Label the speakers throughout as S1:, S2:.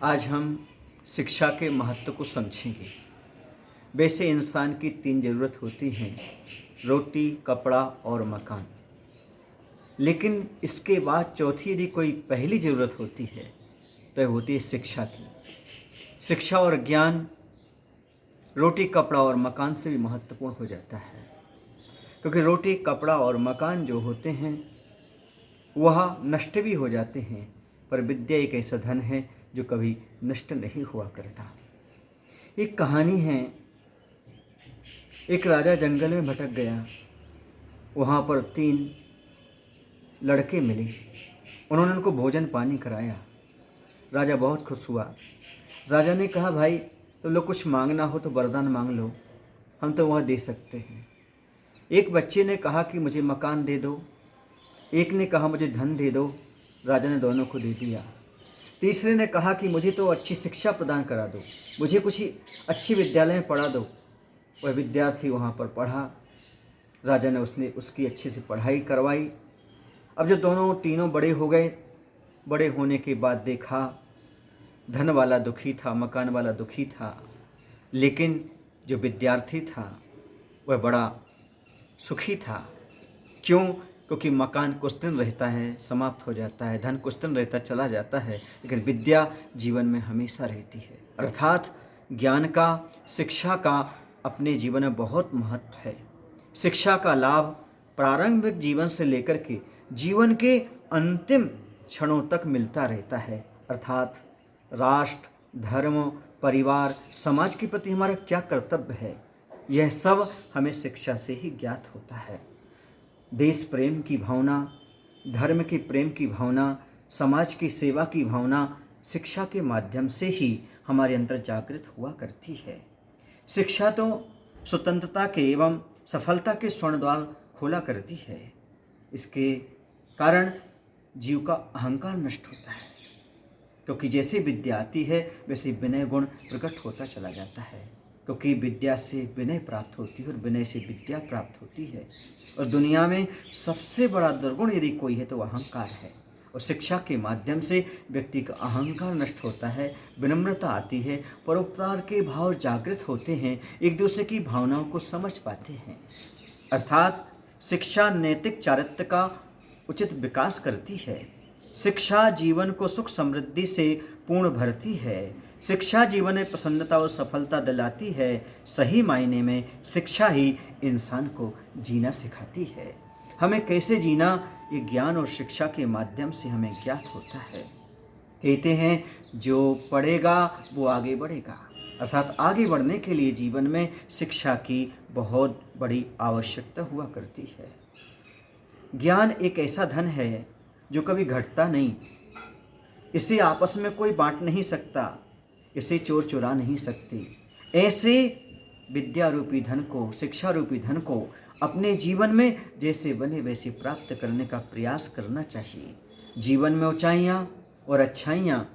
S1: आज हम शिक्षा के महत्व को समझेंगे। वैसे इंसान की 3 ज़रूरत होती हैं, रोटी, कपड़ा और मकान। लेकिन इसके बाद चौथी यदि कोई पहली ज़रूरत होती है तो यह होती है शिक्षा की। शिक्षा और ज्ञान रोटी, कपड़ा और मकान से भी महत्वपूर्ण हो जाता है, क्योंकि रोटी, कपड़ा और मकान जो होते हैं वह नष्ट भी हो जाते हैं, पर विद्या एक ऐसा धन है जो कभी नष्ट नहीं हुआ करता। एक कहानी है, एक राजा जंगल में भटक गया। वहाँ पर 3 लड़के मिले। उन्होंने उनको भोजन पानी कराया। राजा बहुत खुश हुआ। राजा ने कहा, भाई तुम लोग कुछ मांगना हो तो वरदान मांग लो, हम तो वह दे सकते हैं। एक बच्चे ने कहा कि मुझे मकान दे दो, एक ने कहा मुझे धन दे दो। राजा ने दोनों को दे दिया। तीसरे ने कहा कि मुझे तो अच्छी शिक्षा प्रदान करा दो, मुझे कुछ अच्छी विद्यालय में पढ़ा दो। वह विद्यार्थी वहाँ पर पढ़ा। राजा ने उसकी अच्छे से पढ़ाई करवाई। अब जब दोनों तीनों बड़े हो गए, बड़े होने के बाद देखा धन वाला दुखी था, मकान वाला दुखी था, लेकिन जो विद्यार्थी था वह बड़ा सुखी था। क्यों? क्योंकि मकान कुछ दिन रहता है, समाप्त हो जाता है, धन कुछ दिन रहता चला जाता है, लेकिन विद्या जीवन में हमेशा रहती है। अर्थात ज्ञान का, शिक्षा का अपने जीवन में बहुत महत्व है। शिक्षा का लाभ प्रारंभिक जीवन से लेकर के जीवन के अंतिम क्षणों तक मिलता रहता है। अर्थात राष्ट्र, धर्म, परिवार, समाज के प्रति हमारा क्या कर्तव्य है, यह सब हमें शिक्षा से ही ज्ञात होता है। देश प्रेम की भावना, धर्म के प्रेम की भावना, समाज की सेवा की भावना शिक्षा के माध्यम से ही हमारे अंदर जागृत हुआ करती है। शिक्षा तो स्वतंत्रता के एवं सफलता के स्वर्ण द्वार खोला करती है। इसके कारण जीव का अहंकार नष्ट होता है, क्योंकि जैसे विद्या आती है वैसे विनय गुण प्रकट होता चला जाता है। क्योंकि विद्या से विनय प्राप्त होती है और विनय से विद्या प्राप्त होती है। और दुनिया में सबसे बड़ा दुर्गुण यदि कोई है तो अहंकार है। और शिक्षा के माध्यम से व्यक्ति का अहंकार नष्ट होता है, विनम्रता आती है, परोपकार के भाव जागृत होते हैं, एक दूसरे की भावनाओं को समझ पाते हैं। अर्थात शिक्षा नैतिक चारित्र्य का उचित विकास करती है। शिक्षा जीवन को सुख समृद्धि से पूर्ण भरती है। शिक्षा जीवन में प्रसन्नता और सफलता दिलाती है। सही मायने में शिक्षा ही इंसान को जीना सिखाती है। हमें कैसे जीना, ये ज्ञान और शिक्षा के माध्यम से हमें ज्ञात होता है। कहते हैं जो पढ़ेगा वो आगे बढ़ेगा। अर्थात आगे बढ़ने के लिए जीवन में शिक्षा की बहुत बड़ी आवश्यकता हुआ करती है। ज्ञान एक ऐसा धन है जो कभी घटता नहीं। इसे आपस में कोई बांट नहीं सकता, इसे चोर चुरा नहीं सकते। ऐसे विद्या रूपी धन को, शिक्षा रूपी धन को अपने जीवन में जैसे बने वैसे प्राप्त करने का प्रयास करना चाहिए। जीवन में ऊंचाइयाँ और अच्छाइयाँ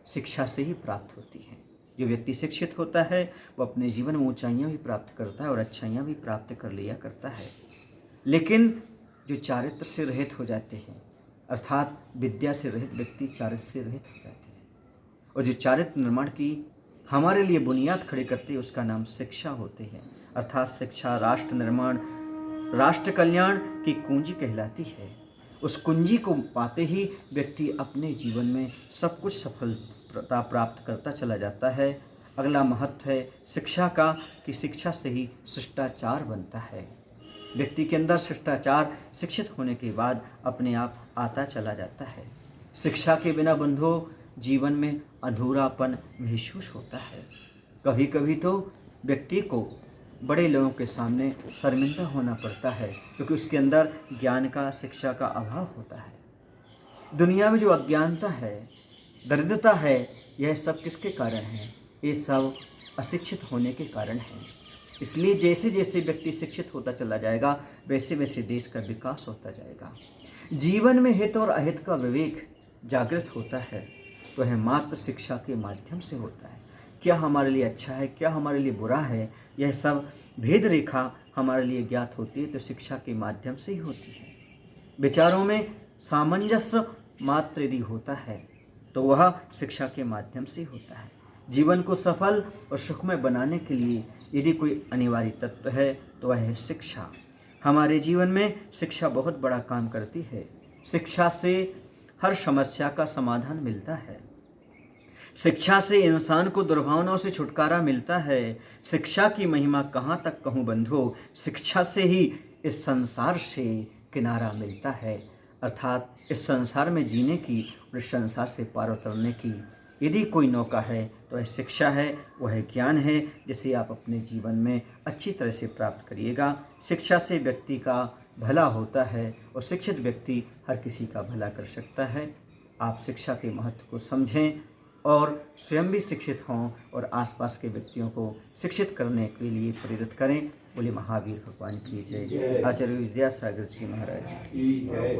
S1: शिक्षा से ही प्राप्त होती हैं। जो व्यक्ति शिक्षित होता है वो अपने जीवन में ऊंचाइयाँ भी प्राप्त करता है और अच्छाइयाँ भी प्राप्त कर लिया करता है। लेकिन जो चारित्र से रहित हो जाते हैं, अर्थात विद्या से रहित व्यक्ति चारित्र से रहित हो जाते हैं, और जो चारित्र निर्माण की हमारे लिए बुनियाद खड़ी करते हैं उसका नाम शिक्षा होते हैं। अर्थात शिक्षा राष्ट्र निर्माण, राष्ट्र कल्याण की कुंजी कहलाती है। उस कुंजी को पाते ही व्यक्ति अपने जीवन में सब कुछ सफलता प्राप्त करता चला जाता है। अगला महत्व है शिक्षा का, कि शिक्षा से ही शिष्टाचार बनता है। व्यक्ति के अंदर शिष्टाचार शिक्षित होने के बाद अपने आप आता चला जाता है। शिक्षा के बिना बंधुओं जीवन में अधूरापन महसूस होता है। कभी कभी तो व्यक्ति को बड़े लोगों के सामने शर्मिंदा होना पड़ता है, क्योंकि उसके अंदर ज्ञान का, शिक्षा का अभाव होता है। दुनिया में जो अज्ञानता है, दरिद्रता है, यह सब किसके कारण है? ये सब अशिक्षित होने के कारण है। इसलिए जैसे जैसे व्यक्ति शिक्षित होता चला जाएगा वैसे वैसे देश का विकास होता जाएगा। जीवन में हित और अहित का विवेक जागृत होता है तो यह मात्र शिक्षा के माध्यम से होता है। क्या हमारे लिए अच्छा है, क्या हमारे लिए बुरा है, यह सब भेद रेखा हमारे लिए ज्ञात होती है तो शिक्षा के माध्यम से ही होती है। विचारों में सामंजस्य मात्र यदि होता है तो वह शिक्षा के माध्यम से होता है। जीवन को सफल और सुखमय बनाने के लिए यदि कोई अनिवार्य तत्व है तो वह है शिक्षा। हमारे जीवन में शिक्षा बहुत बड़ा काम करती है। शिक्षा से हर समस्या का समाधान मिलता है। शिक्षा से इंसान को दुर्भावनाओं से छुटकारा मिलता है। शिक्षा की महिमा कहाँ तक कहूँ बंधुओं, शिक्षा से ही इस संसार से किनारा मिलता है। अर्थात इस संसार में जीने की और इस संसार से पार उतरने की यदि कोई नौका है तो वह शिक्षा है, वह ज्ञान है, जिसे आप अपने जीवन में अच्छी तरह से प्राप्त करिएगा। शिक्षा से व्यक्ति का भला होता है और शिक्षित व्यक्ति हर किसी का भला कर सकता है। आप शिक्षा के महत्व को समझें और स्वयं भी शिक्षित हों और आसपास के व्यक्तियों को शिक्षित करने के लिए प्रेरित करें। बोले महावीर भगवान की जय। आचार्य विद्यासागर जी महाराज की जय।